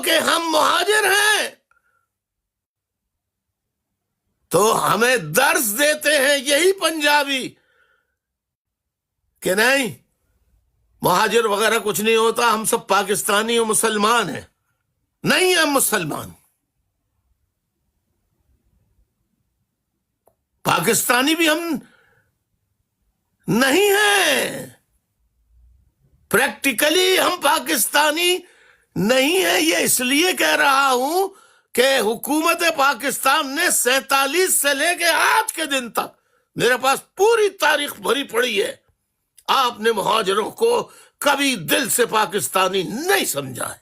کہ ہم مہاجر ہیں تو ہمیں درس دیتے ہیں یہی پنجابی کہ نہیں مہاجر وغیرہ کچھ نہیں ہوتا، ہم سب پاکستانی اور مسلمان ہیں. نہیں ہم مسلمان، پاکستانی بھی ہم نہیں ہیں. پریکٹیکلی ہم پاکستانی نہیں ہیں. یہ اس لیے کہہ رہا ہوں کہ حکومت پاکستان نے 47 سے لے کے آج کے دن تک، میرے پاس پوری تاریخ بھری پڑی ہے، آپ نے مہاجروں کو کبھی دل سے پاکستانی نہیں سمجھا ہے.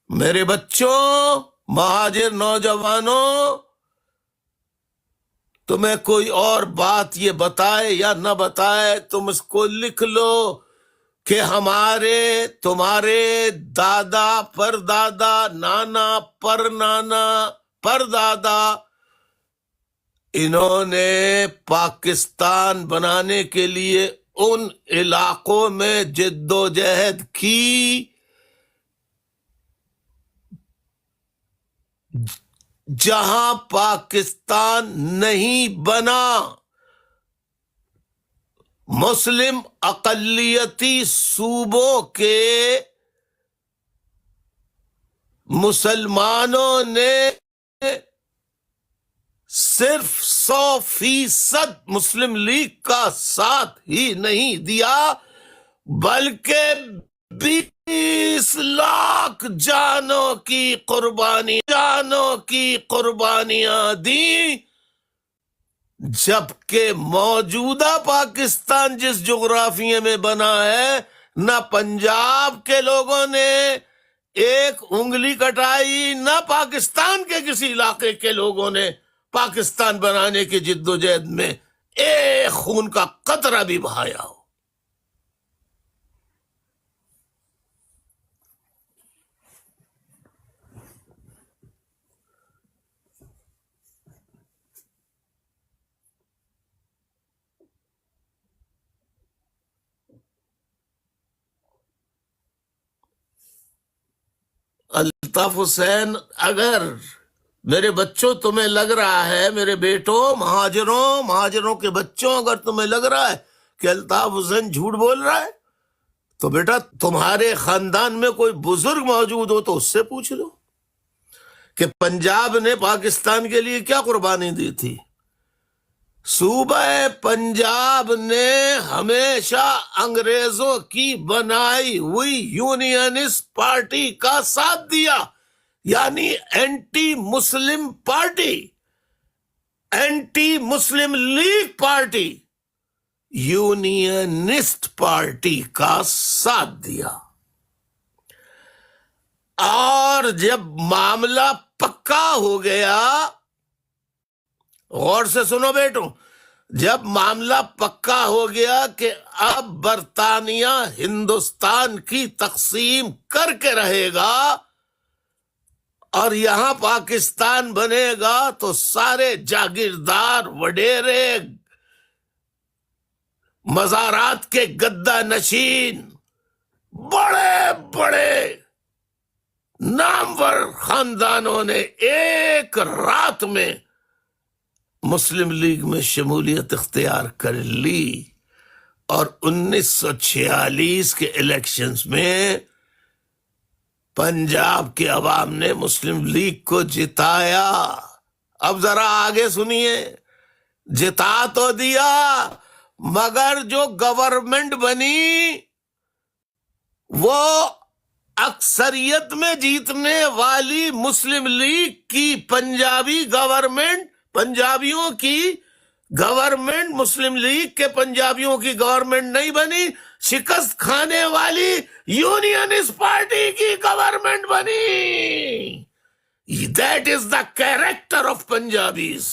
میرے بچوں، مہاجر نوجوانوں، تمہیں کوئی اور بات یہ بتائے یا نہ بتائے، تم اس کو لکھ لو کہ تمہارے دادا پردادا، نانا پرنانا پردادا، انہوں نے پاکستان بنانے کے لیے ان علاقوں میں جد و جہد کی جہاں پاکستان نہیں بنا. مسلم اقلیتی صوبوں کے مسلمانوں نے صرف 100% مسلم لیگ کا ساتھ ہی نہیں دیا بلکہ 20 لاکھ جانوں کی قربانیاں دیں. جبکہ موجودہ پاکستان جس جغرافیے میں بنا ہے، نہ پنجاب کے لوگوں نے ایک انگلی کٹائی، نہ پاکستان کے کسی علاقے کے لوگوں نے پاکستان بنانے کی جد و جہد میں ایک خون کا قطرہ بھی بہایا ہو. الطاف حسین، اگر میرے بچوں تمہیں لگ رہا ہے، میرے بیٹوں مہاجروں کے بچوں، اگر تمہیں لگ رہا ہے کہ الطاف حسین جھوٹ بول رہا ہے تو بیٹا تمہارے خاندان میں کوئی بزرگ موجود ہو تو اس سے پوچھ لو کہ پنجاب نے پاکستان کے لیے کیا قربانی دی تھی. صوبہ پنجاب نے ہمیشہ انگریزوں کی بنائی ہوئی یونینسٹ پارٹی کا ساتھ دیا، یعنی اینٹی مسلم پارٹی، اینٹی مسلم لیگ پارٹی، یونینسٹ پارٹی کا ساتھ دیا. اور جب معاملہ پکا ہو گیا، غور سے سنو بیٹوں، جب معاملہ پکا ہو گیا کہ اب برطانیہ ہندوستان کی تقسیم کر کے رہے گا اور یہاں پاکستان بنے گا، تو سارے جاگیردار، وڈیرے، مزارات کے گدہ نشین، بڑے بڑے نامور خاندانوں نے ایک رات میں مسلم لیگ میں شمولیت اختیار کر لی، اور 1946 کے الیکشنز میں پنجاب کے عوام نے مسلم لیگ کو جتایا. اب ذرا آگے سنیے، جتا تو دیا مگر جو گورنمنٹ بنی وہ اکثریت میں جیتنے والی مسلم لیگ کی پنجابی گورنمنٹ، پنجابیوں کی گورنمنٹ، مسلم لیگ کے پنجابیوں کی گورنمنٹ نہیں بنی، شکست کھانے والی یونینسٹ پارٹی کی گورنمنٹ بنی. That is the character of Punjabis.